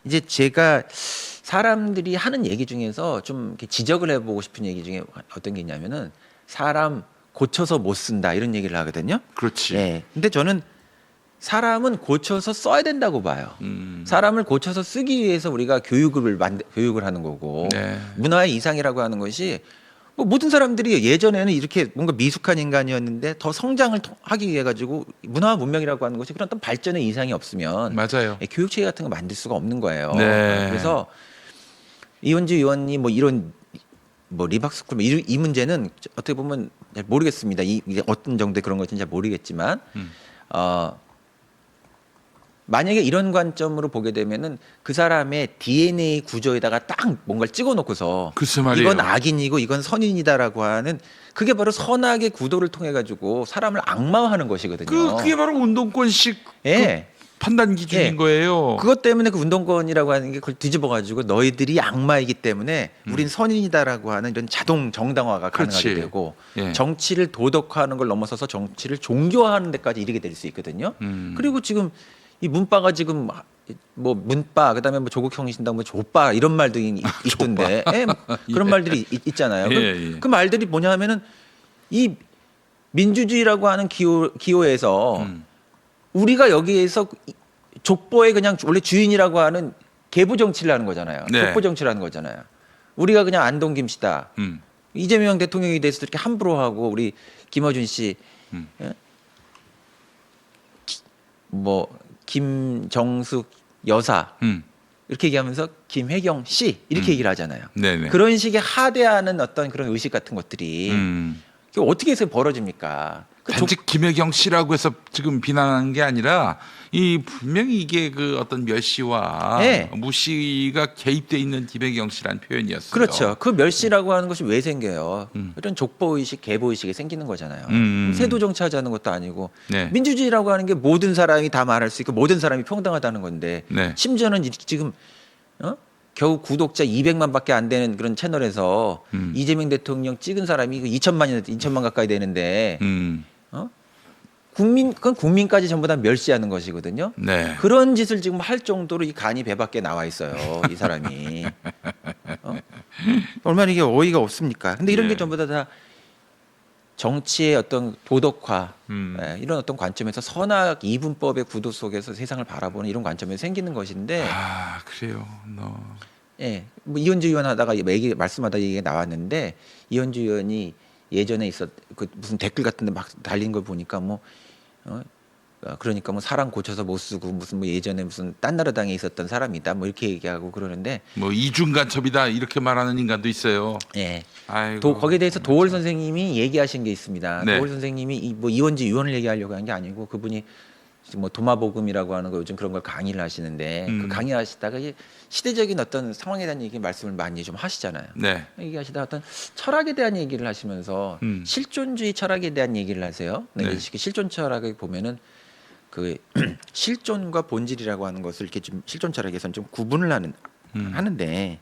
이제 제가 사람들이 하는 얘기 중에서 좀 이렇게 지적을 해보고 싶은 얘기 중에 어떤 게 있냐면은 사람 고쳐서 못 쓴다 이런 얘기를 하거든요. 그렇지. 예. 근데 저는 사람은 고쳐서 써야 된다고 봐요. 사람을 고쳐서 쓰기 위해서 우리가 교육을 하는 거고 네. 문화의 이상이라고 하는 것이 뭐 모든 사람들이 예전에는 이렇게 뭔가 미숙한 인간이었는데 더 성장을 하기 위해 가지고 문화와 문명이라고 하는 것이 그런 어떤 발전의 이상이 없으면 맞아요. 교육 체계 같은 거 만들 수가 없는 거예요. 네. 그래서 이원주 의원이 뭐 이런 뭐 리박스쿨 뭐 이 문제는 어떻게 보면 잘 모르겠습니다. 이게 어떤 정도의 그런 것인지 잘 모르겠지만 만약에 이런 관점으로 보게 되면은 그 사람의 DNA 구조에다가 딱 뭔가를 찍어놓고서 글쎄 말이에요. 이건 악인이고 이건 선인이다라고 하는 그게 바로 선악의 구도를 통해 가지고 사람을 악마화하는 것이거든요. 그게 바로 운동권식 예. 그 판단 기준인 예. 거예요. 그것 때문에 그 운동권이라고 하는 게 그걸 뒤집어 가지고 너희들이 악마이기 때문에 우린 선인이다라고 하는 이런 자동 정당화가 가능하게 그렇지. 되고 예. 정치를 도덕화하는 걸 넘어서서 정치를 종교화하는 데까지 이르게 될 수 있거든요. 그리고 지금 이 문바가 지금 뭐 문바 그다음에 뭐 조국 형신당 뭐 조빠 이런 말도 있던데 예, 뭐 그런 예. 말들이 있잖아요. 예, 예. 그 말들이 뭐냐면은 이 민주주의라고 하는 기호에서 우리가 여기에서 족보의 그냥 원래 주인이라고 하는 계부 정치를 하는 거잖아요. 네. 족보 정치를 하는 거잖아요. 우리가 그냥 안동 김씨다. 이재명 대통령에 대해서 이렇게 함부로 하고 우리 김어준 씨, 예? 뭐 김정숙 여사 이렇게 얘기하면서 김혜경 씨 이렇게 얘기를 하잖아요. 네네. 그런 식의 하대하는 어떤 그런 의식 같은 것들이 이게 어떻게 해서 벌어집니까? 그 단지 김혜경 씨라고 해서 지금 비난하는 게 아니라 이 분명히 이게 그 어떤 멸시와 네. 무시가 개입돼 있는 김혜경 씨라는 표현이었어요. 그렇죠. 그 멸시라고 하는 것이 왜 생겨요? 이런 족보의식, 계보의식이 생기는 거잖아요. 세도 정치하자는 것도 아니고 네. 민주주의라고 하는 게 모든 사람이 다 말할 수 있고 모든 사람이 평등하다는 건데 네. 심지어는 지금 겨우 구독자 200만밖에 안 되는 그런 채널에서 이재명 대통령 찍은 사람이 2천만 가까이 되는데 그건 국민까지 전부 다 멸시하는 것이거든요. 네. 그런 짓을 지금 할 정도로 이 간이 배 밖에 나와 있어요. 이 사람이. 얼마나 이게 어이가 없습니까? 근데 이런 네. 게 전부 다 정치의 어떤 도덕화 이런 어떤 관점에서 선악 이분법의 구도 속에서 세상을 바라보는 이런 관점에서 생기는 것인데 아 그래요. 예, 뭐 이현주 의원 하다가 말씀하다 얘기가 나왔는데 이현주 의원이 예전에 그 무슨 댓글 같은데 막 달린 걸 보니까 그러니까 뭐 사람 고쳐서 못 쓰고 무슨 뭐 예전에 무슨 딴 나라 당에 있었던 사람이다 뭐 이렇게 얘기하고 그러는데 뭐 이중간첩이다 이렇게 말하는 인간도 있어요. 예. 아이고, 거기에 대해서 도월 선생님이 얘기하신 게 있습니다. 네. 도월 선생님이 뭐 이원주 의원을 얘기하려고 한 게 아니고 그분이 뭐 도마복음이라고 하는 거 요즘 그런 걸 강의를 하시는데 그 강의하시다가 이게 시대적인 어떤 상황에 대한 얘기 말씀을 많이 좀 하시잖아요. 네. 얘기하시다 어떤 철학에 대한 얘기를 하시면서 실존주의 철학에 대한 얘기를 하세요. 네. 이 실존 철학을 보면은 그 실존과 본질이라고 하는 것을 이렇게 좀 실존 철학에서는 좀 구분을 하는데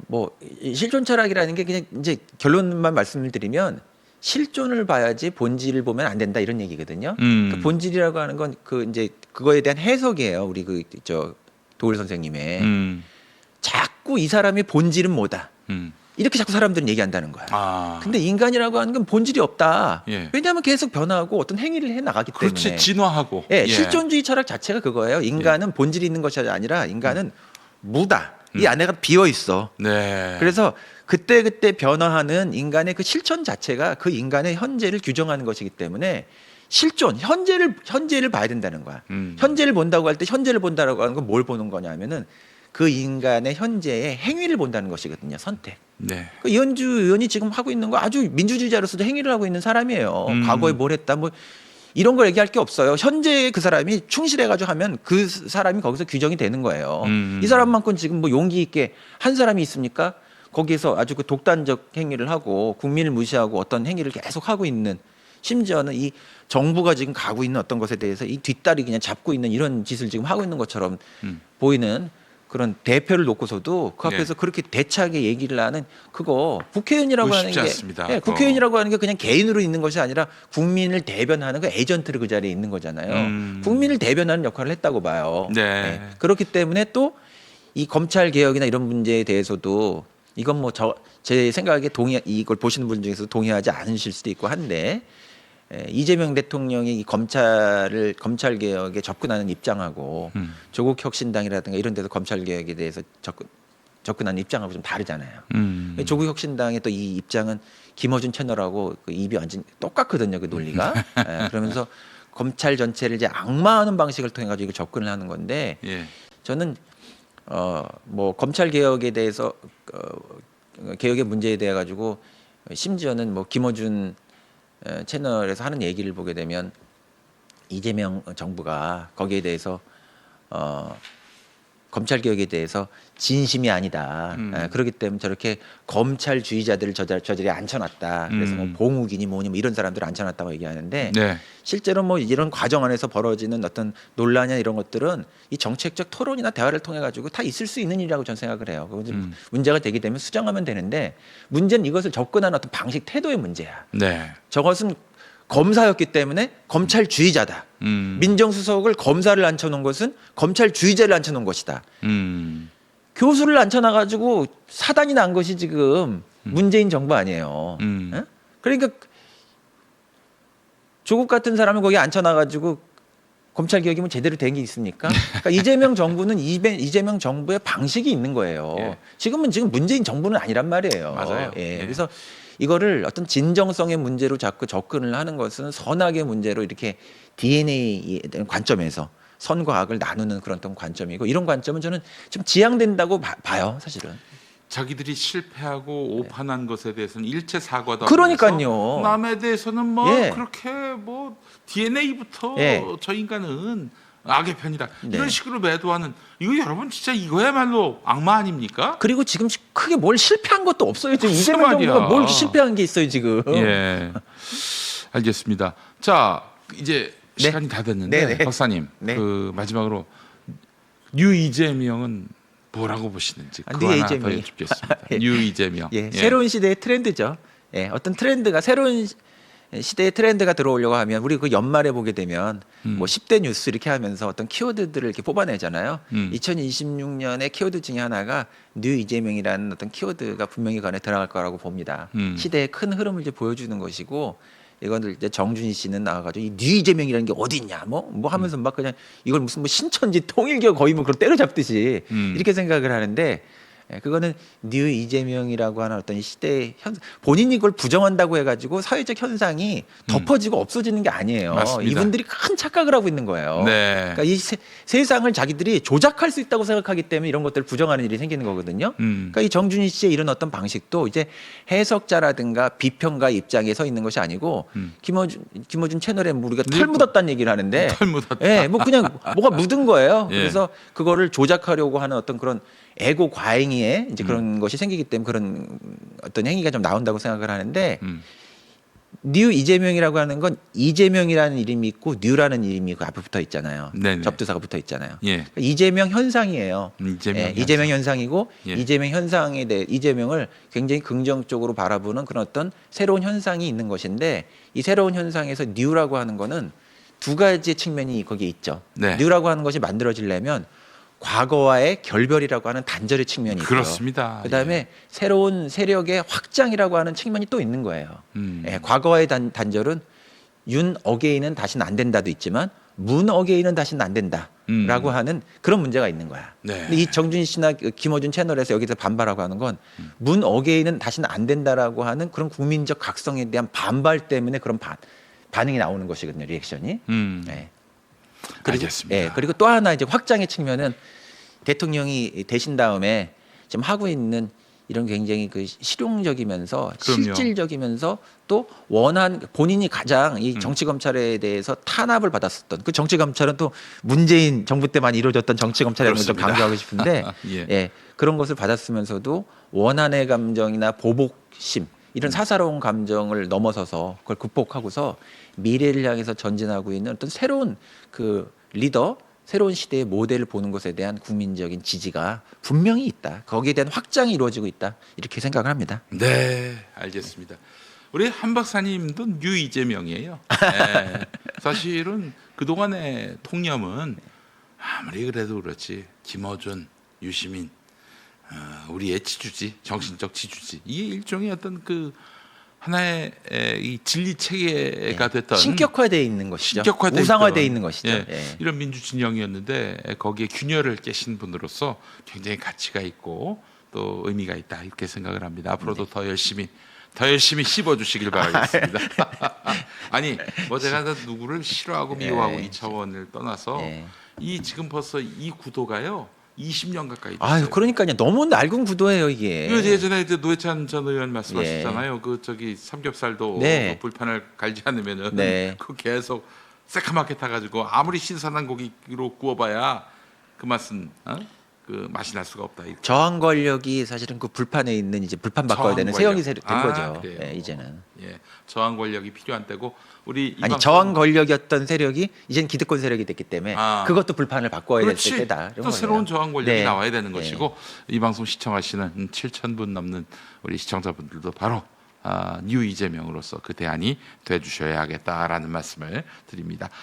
뭐 실존 철학이라는 게 그냥 이제 결론만 말씀을 드리면 실존을 봐야지 본질을 보면 안 된다 이런 얘기거든요. 그 본질이라고 하는 건 그 이제 그거에 대한 해석이에요. 우리 도울 선생님의 자꾸 이 사람의 본질은 뭐다. 이렇게 자꾸 사람들은 얘기한다는 거야. 아. 근데 인간이라고 하는 건 본질이 없다. 예. 왜냐하면 계속 변화하고 어떤 행위를 해 나가기 때문에. 그렇지 진화하고. 예, 실존주의 철학 자체가 그거예요. 인간은 본질이 있는 것이 아니라 인간은 무다. 이 안에가 비어 있어. 네. 그래서 그때 변화하는 인간의 그 실천 자체가 그 인간의 현재를 규정하는 것이기 때문에 실존 현재를 봐야 된다는 거야. 현재를 본다고 할 때 현재를 본다라고 하는 건 뭘 보는 거냐면은 그 인간의 현재의 행위를 본다는 것이거든요. 선택. 네. 그 이현주 의원이 지금 하고 있는 거 아주 민주주의자로서도 행위를 하고 있는 사람이에요. 과거에 뭘 했다 뭐 이런 걸 얘기할 게 없어요. 현재 그 사람이 충실해가지고 하면 그 사람이 거기서 규정이 되는 거예요. 이 사람만큼 지금 뭐 용기 있게 한 사람이 있습니까? 거기에서 아주 그 독단적 행위를 하고 국민을 무시하고 어떤 행위를 계속 하고 있는 심지어는 이 정부가 지금 가고 있는 어떤 것에 대해서 이 뒷다리 그냥 잡고 있는 이런 짓을 지금 하고 있는 것처럼 보이는 그런 대표를 놓고서도 그 앞에서 그렇게 대차게 얘기를 하는 그거 국회의원이라고 하는 쉽지 게 않습니다. 국회의원이라고 하는 게 그냥 개인으로 있는 것이 아니라 국민을 대변하는 그 에이전트로 그 자리에 있는 거잖아요. 국민을 대변하는 역할을 했다고 봐요. 네. 그렇기 때문에 또 이 검찰 개혁이나 이런 문제에 대해서도 이건 뭐 제 생각에 이걸 보시는 분 중에서 동의하지 않으실 수도 있고 한데 이재명 대통령이 이 검찰 개혁에 접근하는 입장하고 조국 혁신당이라든가 이런 데서 검찰 개혁에 대해서 접근하는 입장하고 좀 다르잖아요. 조국 혁신당의 또 이 입장은 김어준 채널하고 그 입이 완전 똑같거든요, 그 논리가. 그러면서 검찰 전체를 이제 악마하는 방식을 통해 가지고 접근을 하는 건데 예. 저는 뭐 검찰 개혁에 대해서 개혁의 문제에 대해 가지고 심지어는 뭐 김어준 채널에서 하는 얘기를 보게 되면 이재명 정부가 거기에 대해서 검찰 개혁에 대해서 진심이 아니다. 그렇기 때문에 저렇게 검찰주의자들을 저 자리에 앉혀놨다. 그래서 뭐 봉욱이니 뭐니 뭐 이런 사람들을 앉혀놨다고 얘기하는데 네. 실제로 뭐 이런 과정 안에서 벌어지는 어떤 논란이나 이런 것들은 이 정책적 토론이나 대화를 통해 가지고 다 있을 수 있는 일이라고 저는 생각을 해요. 문제가 되게 되면 수정하면 되는데 문제는 이것을 접근하는 어떤 방식 태도의 문제야. 네. 저것은 검사였기 때문에 검찰주의자다. 민정수석을 검사를 앉혀놓은 것은 검찰주의자를 앉혀놓은 것이다. 교수를 앉혀놔가지고 사단이 난 것이 지금 문재인 정부 아니에요. 예? 그러니까 조국 같은 사람을 거기 앉혀놔가지고 검찰 개혁이 뭐 제대로 된 게 있습니까? 그러니까 이재명 정부는 이재명 정부의 방식이 있는 거예요. 예. 지금 문재인 정부는 아니란 말이에요. 맞아요. 예. 예. 그래서 이거를 어떤 진정성의 문제로 자꾸 접근을 하는 것은 선악의 문제로 이렇게 DNA 관점에서 선과 악을 나누는 그런 어떤 관점이고 이런 관점은 저는 좀 지양된다고 봐요, 사실은. 자기들이 실패하고 오판한 것에 대해서는 일체 사과도 그러니까요. 하면서 남에 대해서는 뭐 예. 그렇게 뭐 DNA부터 예. 저 인간은 악의 편이다 네. 이런 식으로 매도하는 이거 여러분 진짜 이거야말로 악마 아닙니까? 그리고 지금 크게 뭘 실패한 것도 없어요. 지금 글쎄 이재명 말이야. 정부가 뭘 실패한 게 있어요, 지금. 예, 알겠습니다. 자 이제 네. 시간이 다 됐는데 네, 네. 박사님 네. 그 마지막으로 뉴 이재명은 뭐라고 보시는지 그거 뉴 하나 이재명이. 더 여쭙겠습니다. 뉴 이재명. 예, 새로운 시대의 트렌드죠. 예, 어떤 트렌드가 새로운 시대의 트렌드가 들어오려고 하면 우리 그 연말에 보게 되면 뭐 10대 뉴스 이렇게 하면서 어떤 키워드들을 이렇게 뽑아내잖아요. 2026년의 키워드 중에 하나가 뉴 이재명이라는 어떤 키워드가 분명히 관에 들어갈 거라고 봅니다. 시대의 큰 흐름을 이제 보여주는 것이고 이건들 이제 정준희 씨는 나와가지고 이 뉴 이재명이라는 게 어디 있냐 뭐 하면서 막 그냥 이걸 무슨 뭐 신천지 통일교 거의 뭐 그걸 때려잡듯이 이렇게 생각을 하는데 그거는 뉴 이재명이라고 하는 어떤 시대의 본인이 그걸 부정한다고 해가지고 사회적 현상이 덮어지고 없어지는 게 아니에요. 맞습니다. 이분들이 큰 착각을 하고 있는 거예요. 네. 그러니까 이 세상을 자기들이 조작할 수 있다고 생각하기 때문에 이런 것들을 부정하는 일이 생기는 거거든요. 그러니까 이 정준희 씨의 이런 어떤 방식도 이제 해석자라든가 비평가 입장에 서 있는 것이 아니고 김어준 채널에 뭐 우리가 털 묻었다는 얘기를 하는데 털 묻었다. 예, 뭐 그냥 뭐가 묻은 거예요. 예. 그래서 그거를 조작하려고 하는 어떤 그런 에고 과잉의 이제 그런 것이 생기기 때문에 그런 어떤 행위가 좀 나온다고 생각을 하는데 뉴 이재명이라고 하는 건 이재명이라는 이름이 있고 뉴라는 이름이 그 앞에 붙어 있잖아요. 네네. 접두사가 붙어 있잖아요. 예. 그러니까 이재명 현상이에요. 이재명 현상이고 예. 이재명 현상에 대해 이재명을 굉장히 긍정적으로 바라보는 그런 어떤 새로운 현상이 있는 것인데 이 새로운 현상에서 뉴라고 하는 거는 두 가지 측면이 거기에 있죠. 네. 뉴라고 하는 것이 만들어지려면 과거와의 결별이라고 하는 단절의 측면이 있고요. 그렇습니다. 그다음에 예. 새로운 세력의 확장이라고 하는 측면이 또 있는 거예요. 예, 과거와의 단절은 윤 어게인은 다시는 안 된다도 있지만 문 어게인은 다시는 안 된다라고 하는 그런 문제가 있는 거야. 네. 근데 이 정준희 씨나 김어준 채널에서 여기서 반발하고 하는 건 문 어게인은 다시는 안 된다라고 하는 그런 국민적 각성에 대한 반발 때문에 그런 반응이 나오는 것이거든요. 리액션이. 예. 알겠습니다. 예, 그리고 또 하나 이제 확장의 측면은 대통령이 되신 다음에 지금 하고 있는 이런 굉장히 그 실용적이면서 그럼요. 실질적이면서 또 본인이 가장 이 정치 검찰에 대해서 탄압을 받았었던 그 정치 검찰은 또 문재인 정부 때만 이루어졌던 정치 검찰이라는 걸 좀 그렇습니다. 강조하고 싶은데 예. 예, 그런 것을 받았으면서도 원한의 감정이나 보복심 이런 사사로운 감정을 넘어서서 그걸 극복하고서 미래를 향해서 전진하고 있는 어떤 새로운 그 리더, 새로운 시대의 모델을 보는 것에 대한 국민적인 지지가 분명히 있다. 거기에 대한 확장이 이루어지고 있다. 이렇게 생각을 합니다. 네, 알겠습니다. 우리 한 박사님도 뉴 이재명이에요. 네, 사실은 그 동안의 통념은 아무리 그래도 그렇지 김어준, 유시민, 우리의 지주지, 정신적 지주지. 이게 일종의 어떤 그 하나의 이 진리 체계가 됐던 신격화되어 있는 것이죠. 신격화돼 우상화되어 있던, 있는 것이죠. 예, 예. 이런 민주 진영이었는데 거기에 균열을 깨신 분으로서 굉장히 가치가 있고 또 의미가 있다 이렇게 생각을 합니다. 앞으로도 더 열심히 씹어주시길 바라겠습니다. 아니 뭐 제가 누구를 싫어하고 미워하고 이 차원을 떠나서 예. 이 지금 벌써 이 구도가요 20년 가까이 됐어요. 아유, 그러니까요. 너무 낡은 구도예요, 이게. 이거 예전에 이제 노회찬 전 의원 말씀하셨잖아요. 그 저기 삼겹살도 네. 그 불판을 갈지 않으면은 네. 그 계속 새카맣게 타가지고 아무리 신선한 고기로 구워봐야 그 맛은 그 맛이 날 수가 없다. 이렇게. 저항 권력이 사실은 그 불판에 있는 이제 불판 바꿔야 저항 되는 권력. 세력이 된 거죠. 그래요. 예, 이제는. 예, 저항 권력이 필요한 때고 우리 이 아니 방송- 저항 권력이었던 세력이 이젠 기득권 세력이 됐기 때문에 그것도 불판을 바꿔야 될 그렇지. 때다. 이런 또 거예요. 새로운 저항 권력이 네. 나와야 되는 네. 것이고 이 방송 시청하시는 7,000분 넘는 우리 시청자분들도 바로 뉴 이재명으로서 그 대안이 돼주셔야겠다라는 말씀을 드립니다.